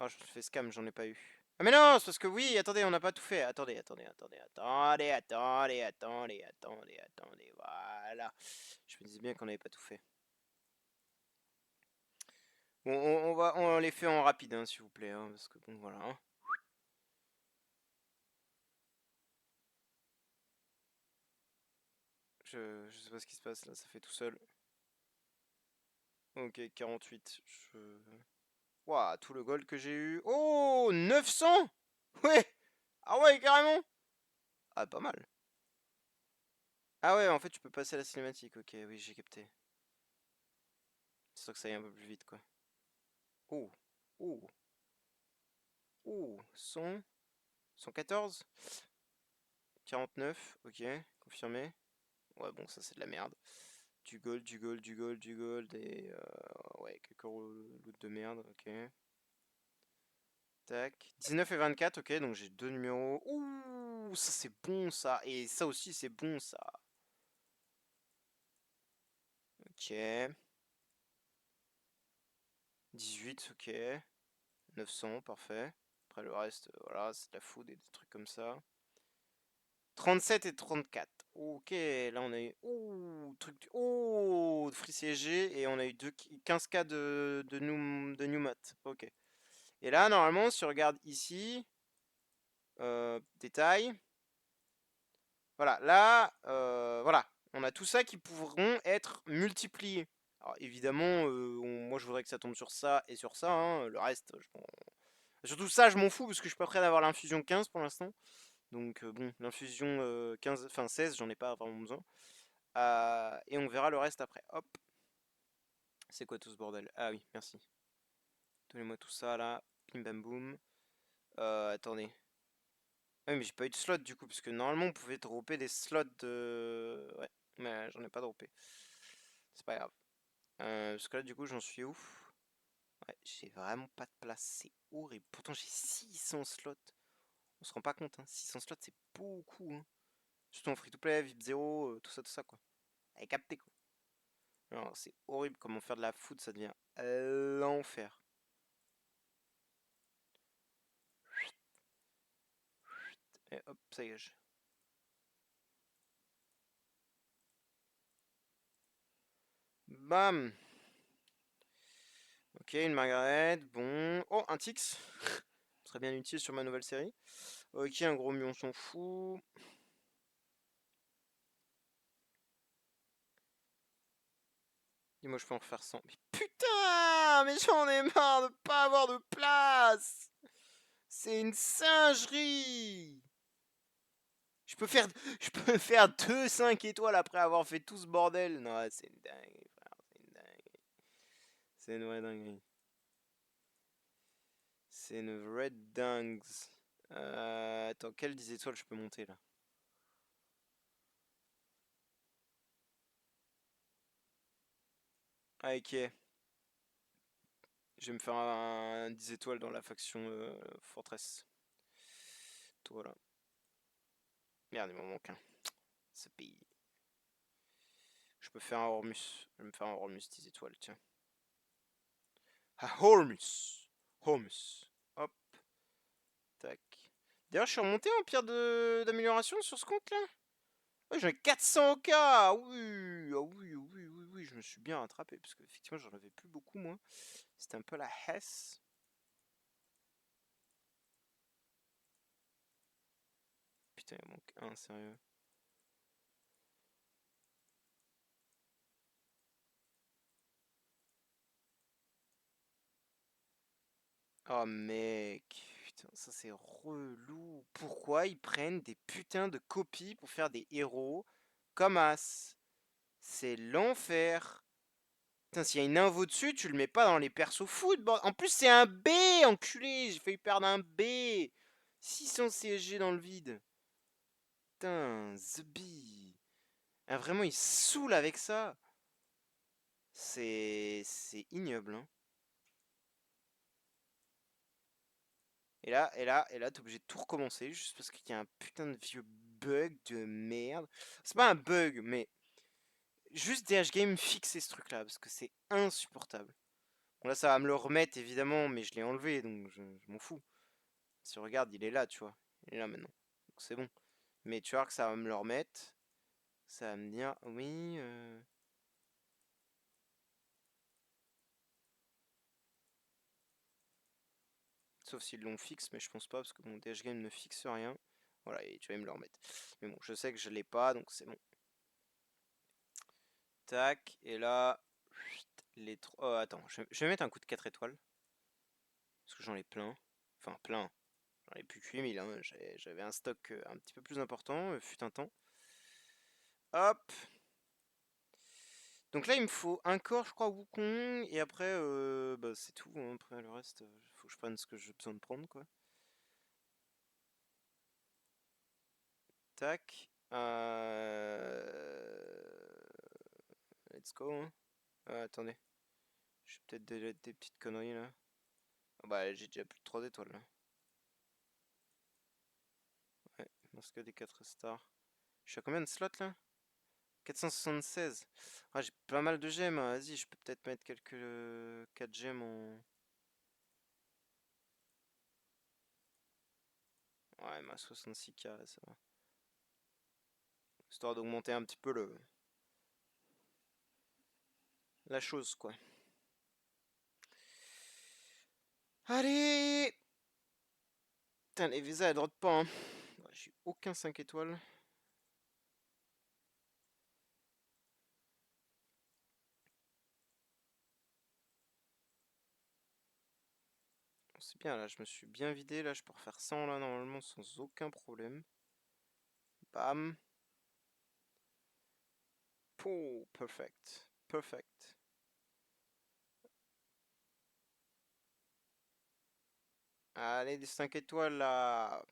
Ah, je fais scam, j'en ai pas eu. Ah mais non, c'est parce que oui, attendez, on n'a pas tout fait. Attendez. Voilà. Je me disais bien qu'on n'avait pas tout fait. Bon, on les fait en rapide, hein, s'il vous plaît, hein, parce que bon, voilà. Hein. Je sais pas ce qui se passe là, ça fait tout seul. Ok, 48. Ouah, tout le gold que j'ai eu. Oh, 900. Ouais. Ah ouais, carrément. Ah, pas mal. Ah ouais, en fait, tu peux passer à la cinématique. Ok, oui, j'ai capté. C'est sûr que ça aille un peu plus vite, quoi. Oh, oh, oh, 100, 114, 49, ok, confirmé. Ouais, bon, ça c'est de la merde. Du gold, du gold et ouais, quelques loot de merde, ok. Tac. 19 et 24, ok, donc j'ai deux numéros. Ouh, ça c'est bon ça. Et ça aussi c'est bon ça. Ok. 18, ok. 900, parfait. Après le reste, voilà, c'est de la food et des trucs comme ça. 37 et 34. Ok, là on a eu. Ouh, truc. Oh, free CSG et on a eu 15K de new mat. Ok. Et là, normalement, si tu regardes ici, détail. Voilà, là, voilà. On a tout ça qui pourront être multipliés. Alors évidemment, moi je voudrais que ça tombe sur ça et sur ça. Hein. Le reste, surtout ça, je m'en fous parce que je suis pas prêt d'avoir l'infusion 15 pour l'instant. Donc bon, l'infusion 15, enfin 16, j'en ai pas vraiment besoin. Et on verra le reste après. Hop. C'est quoi tout ce bordel? Ah oui, merci. Donnez-moi tout ça là. Bim bam boum. Attendez. Ah oui, mais j'ai pas eu de slot du coup, parce que normalement on pouvait dropper des slots de. Ouais, mais j'en ai pas droppé. C'est pas grave. Parce que là du coup j'en suis où? Ouais, j'ai vraiment pas de place, c'est horrible. Pourtant j'ai 600 slots. On se rend pas compte, hein. 600 slots c'est beaucoup. Hein. Surtout en free to play, VIP 0, tout ça quoi. Allez, capté quoi. Alors c'est horrible comment faire de la foot, ça devient l'enfer. Et hop, ça y est. Bam! Ok, une Margaret, bon. Oh, un Tix! Très bien utile sur ma nouvelle série. Ok, un gros mion, on s'en fout. Dis-moi, je peux en refaire 100. Mais putain! Mais j'en ai marre de pas avoir de place! C'est une singerie! Je peux faire 2 5 étoiles après avoir fait tout ce bordel. Non, c'est une dinguerie, frère. C'est une dinguerie. C'est une vraie dinguerie. C'est une vraie dingue. Attends, quelle 10 étoiles je peux monter là? Ah, ok. Je vais me faire un 10 étoiles dans la faction Fortress. Voilà. Merde, il m'en manque un. Ce pays. Je peux faire un Hormus. Je vais me faire un Hormus 10 étoiles, tiens. Ah, Hormus. Hormus. Hop. Tac. D'ailleurs, je suis remonté en pierre d'amélioration sur ce compte là. Ouais, j'en ai 400K. Ah oui. Ah oui, oui. Je me suis bien rattrapé. Parce qu'effectivement, j'en avais plus beaucoup, moi. C'était un peu la hesse. Putain, il manque un, sérieux. Oh mec, putain, ça c'est relou. Pourquoi ils prennent des putains de copies pour faire des héros comme As? C'est l'enfer. Putain, s'il y a une invo dessus, tu le mets pas dans les persos foot. En plus, c'est un B, enculé. J'ai failli perdre un B. 600 CSG dans le vide. Putain, The B. Ah, vraiment, il saoule avec ça. C'est ignoble, hein. Et là, t'es obligé de tout recommencer juste parce qu'il y a un putain de vieux bug de merde. C'est pas un bug, mais juste DH Game fixer ce truc-là parce que c'est insupportable. Bon, là, ça va me le remettre évidemment, mais je l'ai enlevé donc je m'en fous. Si on regarde, il est là, tu vois. Il est là maintenant. Donc c'est bon. Mais tu vois que ça va me le remettre. Ça va me dire, oui. Sauf s'ils l'ont fixe, mais je pense pas, parce que mon DH Game ne fixe rien. Voilà, et tu vas me le remettre. Mais bon, je sais que je l'ai pas, donc c'est bon. Tac, et là, les trois. Oh, attends, je vais mettre un coup de 4 étoiles. Parce que j'en ai plein. Enfin, plein. J'en ai plus que 8000. Hein. J'avais un stock un petit peu plus important, fut un temps. Hop. Donc là, il me faut un corps, je crois, Wukong. Et après, bah, c'est tout. Hein. Après, le reste, faut que je prenne ce que j'ai besoin de prendre, quoi. Tac. Let's go. Hein. Attendez. J'ai peut-être des petites conneries là. Ah bah, j'ai déjà plus de 3 étoiles là. Ouais, dans ce cas des 4 stars. Je suis à combien de slots là? 476. Ah, j'ai pas mal de gemmes. Hein. Vas-y, je peux peut-être mettre quelques 4 gemmes en. Ouais, ma 66K, ça va. Histoire d'augmenter un petit peu la chose, quoi. Allez! Putain, les visas, elles drop pas, hein. Ouais, j'ai aucun 5 étoiles. C'est bien, là, je me suis bien vidé. Là, je peux refaire 100 là, normalement, sans aucun problème. Bam. Pouh, perfect. Perfect. Allez, des 5 étoiles là.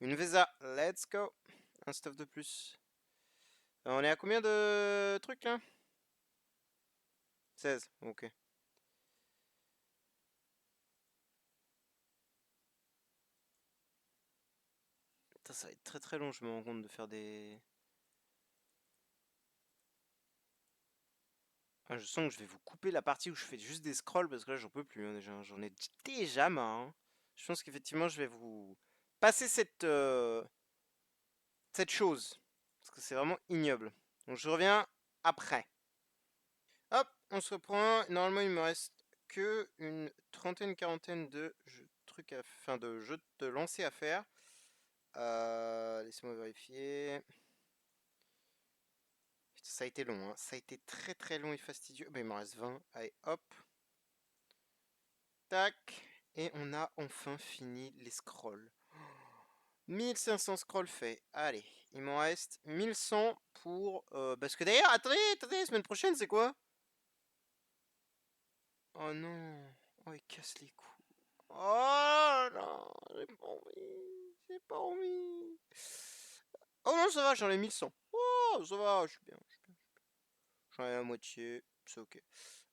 Une Vesa, let's go. Un stuff de plus. On est à combien de trucs là? 16, ok. Putain, ça va être très très long, je me rends compte de faire des. Ah, je sens que je vais vous couper la partie où je fais juste des scrolls parce que là j'en peux plus hein, déjà. J'en ai déjà marre. Hein. Je pense qu'effectivement je vais vous passer cette chose. Parce que c'est vraiment ignoble. Donc je reviens après. Hop, on se reprend. Normalement, il me reste que une trentaine, quarantaine de trucs enfin, de jeux de lancer à faire. Laissez-moi vérifier. Putain, ça a été long, hein. Ça a été très très long et fastidieux. Bah, il m'en reste 20. Allez, hop. Tac. Et on a enfin fini les scrolls. 1500 scrolls faits. Allez, il m'en reste 1100 pour. Parce que d'ailleurs, attendez, la semaine prochaine, c'est quoi? Oh non. Oh, il casse les couilles. Oh non, j'ai pas envie. J'ai pas envie. Oh non, ça va, j'en ai 1100. Oh, ça va, je suis bien. J'en ai la moitié, c'est ok.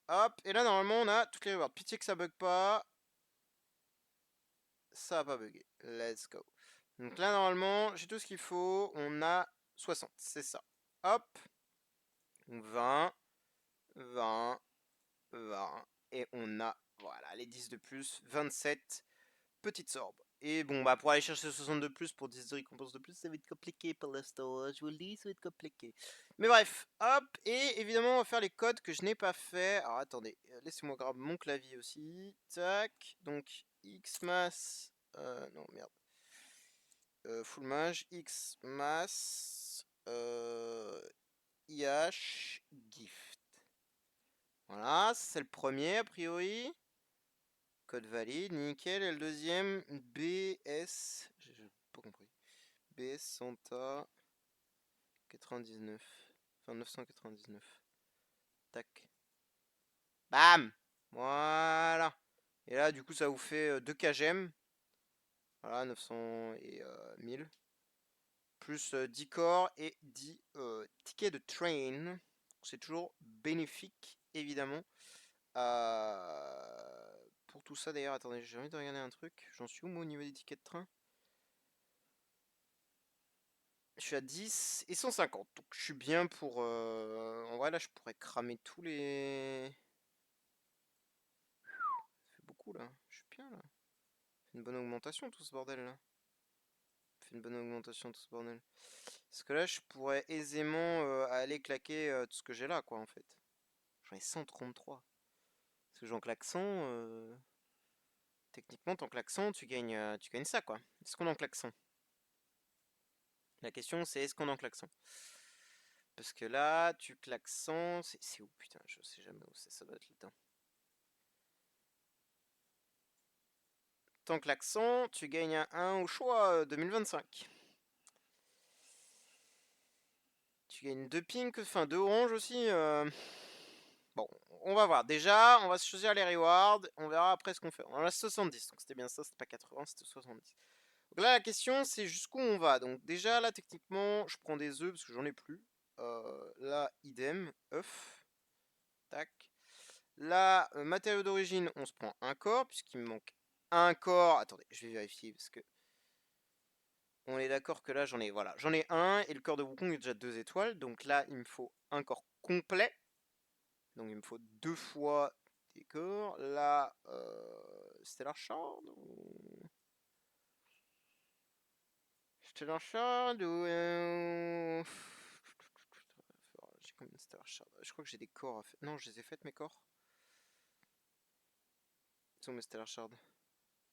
Hop, et là, normalement, on a toutes les rewards. Pitié que ça bug pas. Ça va pas bugger. Let's go. Donc là, normalement, j'ai tout ce qu'il faut. On a 60, c'est ça. Hop. 20, 20, 20. Et on a, voilà, les 10 de plus. 27 petites orbes. Et bon, bah pour aller chercher 60 de plus pour 10 de récompenses de plus, ça va être compliqué pour l'instant. Je vous le dis, ça va être compliqué. Mais bref, hop. Et évidemment, on va faire les codes que je n'ai pas fait. Alors attendez, laissez-moi grabber mon clavier aussi. Tac. Donc, Xmas. Non, merde. Full mage. Xmas. IH. Gift. Voilà, c'est le premier a priori. Code valide, nickel. Et le deuxième, BS. J'ai pas compris. BS Santa 99. Enfin 999. Tac. Bam! Voilà. Et là, du coup, ça vous fait 2 KGM. Voilà, 900 et 1000. Plus 10 corps et 10 tickets de train. C'est toujours bénéfique, évidemment. Pour tout ça, d'ailleurs, attendez, j'ai envie de regarder un truc. J'en suis où, moi, au niveau des tickets de train? Je suis à 10 et 150. Donc je suis bien pour. En vrai, là, je pourrais cramer tous les. Ça fait beaucoup là. Je suis bien là. une bonne augmentation tout ce bordel là. Fait une bonne augmentation tout ce bordel. Parce que là, je pourrais aisément aller claquer tout ce que j'ai là, quoi, en fait. J'en ai 133. Parce que j'en claque 100. Techniquement, t'en claques 100, tu gagnes ça, quoi. Est-ce qu'on en claque 100? La question, c'est est-ce qu'on en claque 100? Parce que là, tu claques 100. C'est où, putain? Je sais jamais où c'est. Ça doit être là-dedans. T'en claques 100, tu gagnes un 1 au choix 2025. Tu gagnes 2 pink, enfin 2 oranges aussi. Bon, on va voir. Déjà, on va se choisir les rewards. On verra après ce qu'on fait. On en a 70, donc c'était bien ça, c'était pas 80, c'était 70. Donc là, la question, c'est jusqu'où on va. Donc déjà, là, techniquement, je prends des œufs parce que j'en ai plus. Là, idem, œuf. Tac. Là, matériaux d'origine, on se prend un corps, puisqu'il me manque un corps. Attendez, je vais vérifier, parce que... On est d'accord que là, voilà, j'en ai un, et le corps de Wukong est déjà 2 étoiles. Donc là, il me faut un corps complet. Donc il me faut 2 fois des corps. Là, Stellar Shard ou... Stellar Shard ou... J'ai combien de Stellar Shard? Je crois que j'ai des corps à faire. Non, je les ai faites mes corps. Ils sont mes Stellar Shard.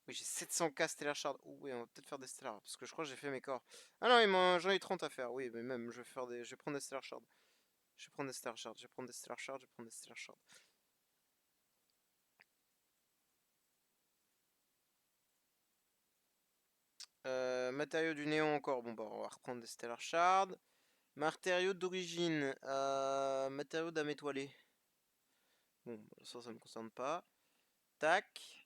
Oui, j'ai 700k Stellar Shard. Oh, oui, on va peut-être faire des Stellar. Parce que je crois que j'ai fait mes corps. Ah non, j'en ai 30 à faire. Oui, mais même, je vais prendre des Stellar Shard. Je vais prendre des Stellar Shard. Je vais prendre des Stellar Shard. Je vais prendre des Stellar Shard. Matériaux du néon encore. Bon, bah, on va reprendre des Stellar Shard. Matériaux d'origine. Matériaux d'âme étoilée. Bon, ça me concerne pas. Tac.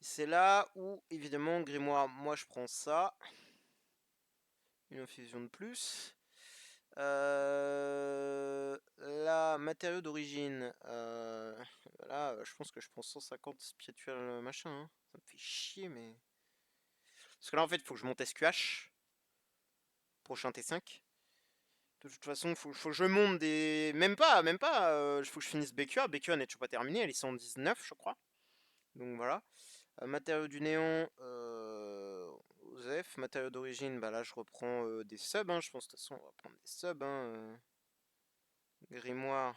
C'est là où, évidemment, grimoire, moi je prends ça. Une infusion de plus. Là, matériaux d'origine. Là, je pense que je prends 150 spirituel machin. Hein. Ça me fait chier, mais. Parce que là, en fait, il faut que je monte SQH. Prochain T5. De toute façon, faut que je monte des. Même pas. Faut que je finisse BQA. BQA n'est toujours pas terminée. Elle est 119, je crois. Donc voilà. Matériaux du néon. Osef. Matériaux d'origine. Bah là, je reprends des subs. Hein, je pense de toute façon, on va prendre des subs. Hein, Grimoire.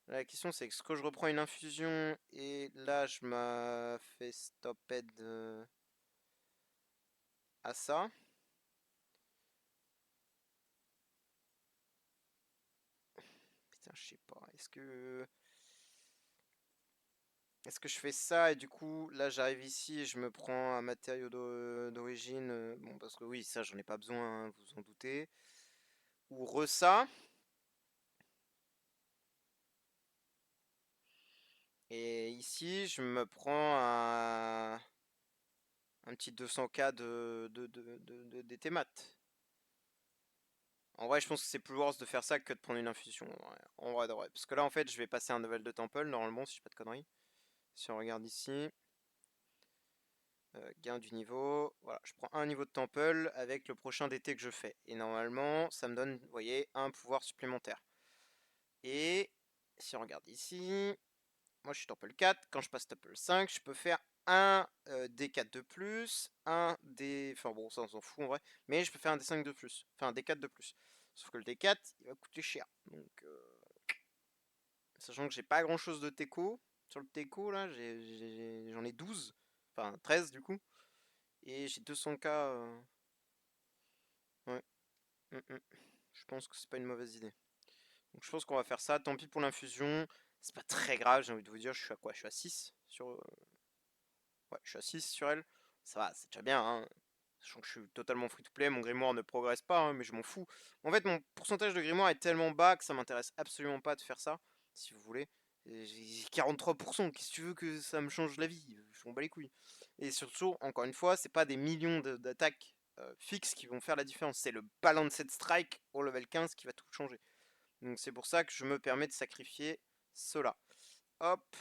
La question c'est que ce que je reprends une infusion et là je m'a fait stop-head à ça. Putain, je sais pas. Est-ce que je fais ça et du coup là j'arrive ici et je me prends un matériau d'origine. Bon, parce que oui, ça j'en ai pas besoin, hein, vous vous en doutez. Ou ça. Et ici je me prends un petit 200k des thémates. En vrai, je pense que c'est plus worth de faire ça que de prendre une infusion. En vrai, de vrai. Parce que là, en fait, je vais passer un level de temple, normalement, si je fais pas de conneries. Si on regarde ici, gain du niveau. Voilà, je prends un niveau de temple avec le prochain DT que je fais. Et normalement, ça me donne, vous voyez, un pouvoir supplémentaire. Et si on regarde ici, moi je suis temple 4. Quand je passe temple 5, je peux faire un D4 de plus, un D... Enfin bon, ça on s'en fout en vrai. Mais je peux faire un D5 de plus. Enfin, un D4 de plus. Sauf que le D4, il va coûter cher. Donc, sachant que j'ai pas grand chose de teco. Sur le teco, là, j'en ai 12. Enfin, 13 du coup. Et j'ai 200k. Ouais. Je pense que c'est pas une mauvaise idée. Donc je pense qu'on va faire ça. Tant pis pour l'infusion. C'est pas très grave, j'ai envie de vous dire. Je suis à quoi? Je suis à 6 sur. Ouais, je suis à 6 sur elle. Ça va, c'est déjà bien. Hein. Sachant que je suis totalement free to play. Mon grimoire ne progresse pas, hein, mais je m'en fous. En fait, mon pourcentage de grimoire est tellement bas que ça m'intéresse absolument pas de faire ça. Si vous voulez. J'ai 43%. Qu'est-ce que tu veux que ça me change la vie? Je m'en bats les couilles. Et surtout, encore une fois, c'est pas des millions d'attaques fixes qui vont faire la différence. C'est le Balanced Strike au level 15 qui va tout changer. Donc c'est pour ça que je me permets de sacrifier cela. Hop.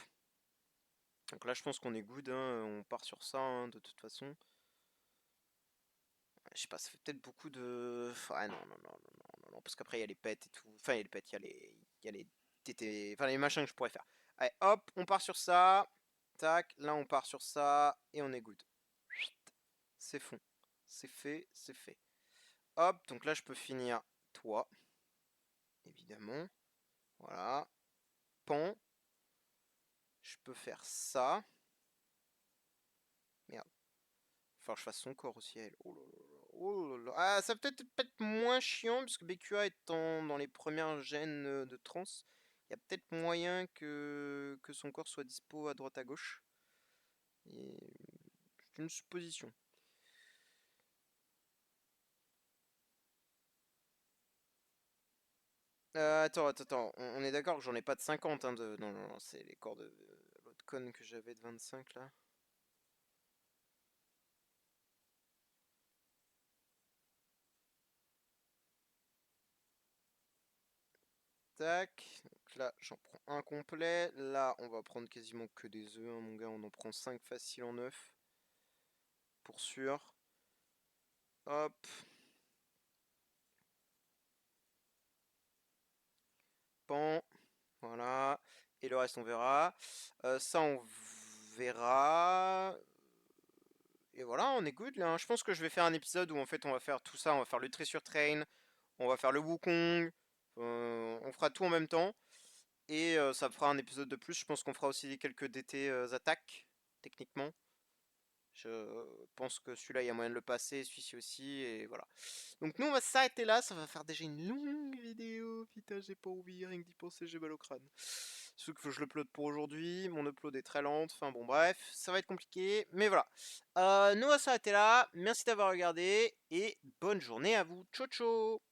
Donc là je pense qu'on est good, hein. On part sur ça hein, de toute façon. Je sais pas, ça fait peut-être beaucoup de... Ah non, parce qu'après il y a les pets et tout. Enfin il y a les pets, il y a les TT... Enfin les machins que je pourrais faire. Allez hop, on part sur ça. Tac, là on part sur ça et on est good. C'est fond. C'est fait, c'est fait. Hop, donc là je peux finir toi. Évidemment. Voilà. Pan. Je peux faire ça. Merde. Faut que je fasse son corps aussi à elle. Oh là là là. Oh là là. Ah, ça peut-être moins chiant, puisque BQA étant dans les premières gènes de trans, il y a peut-être moyen que son corps soit dispo à droite à gauche. Et c'est une supposition. Attends. On est d'accord que j'en ai pas de 50, hein, de... Non, c'est les corps de l'autre conne que j'avais de 25, là. Tac. Donc là, j'en prends un complet. Là, on va prendre quasiment que des œufs, hein, mon gars. On en prend 5 faciles en œufs. Pour sûr. Hop. Pan. Voilà. Et le reste, on verra. Ça, on verra. Et voilà, on est good là, hein. Je pense que je vais faire un épisode où en fait on va faire tout ça. On va faire le Treasure Train. On va faire le Wukong. On fera tout en même temps. Et ça fera un épisode de plus. Je pense qu'on fera aussi quelques DT attaques, techniquement. Je pense que celui-là, il y a moyen de le passer, celui-ci aussi, et voilà. Donc nous, on va s'arrêter là, ça va faire déjà une longue vidéo. Putain, j'ai pas envie, rien que d'y penser, j'ai mal au crâne. Sauf que je l'upload pour aujourd'hui, mon upload est très lente, enfin bon bref, ça va être compliqué, mais voilà. Nous, on va s'arrêter là, merci d'avoir regardé, et bonne journée à vous, ciao ciao.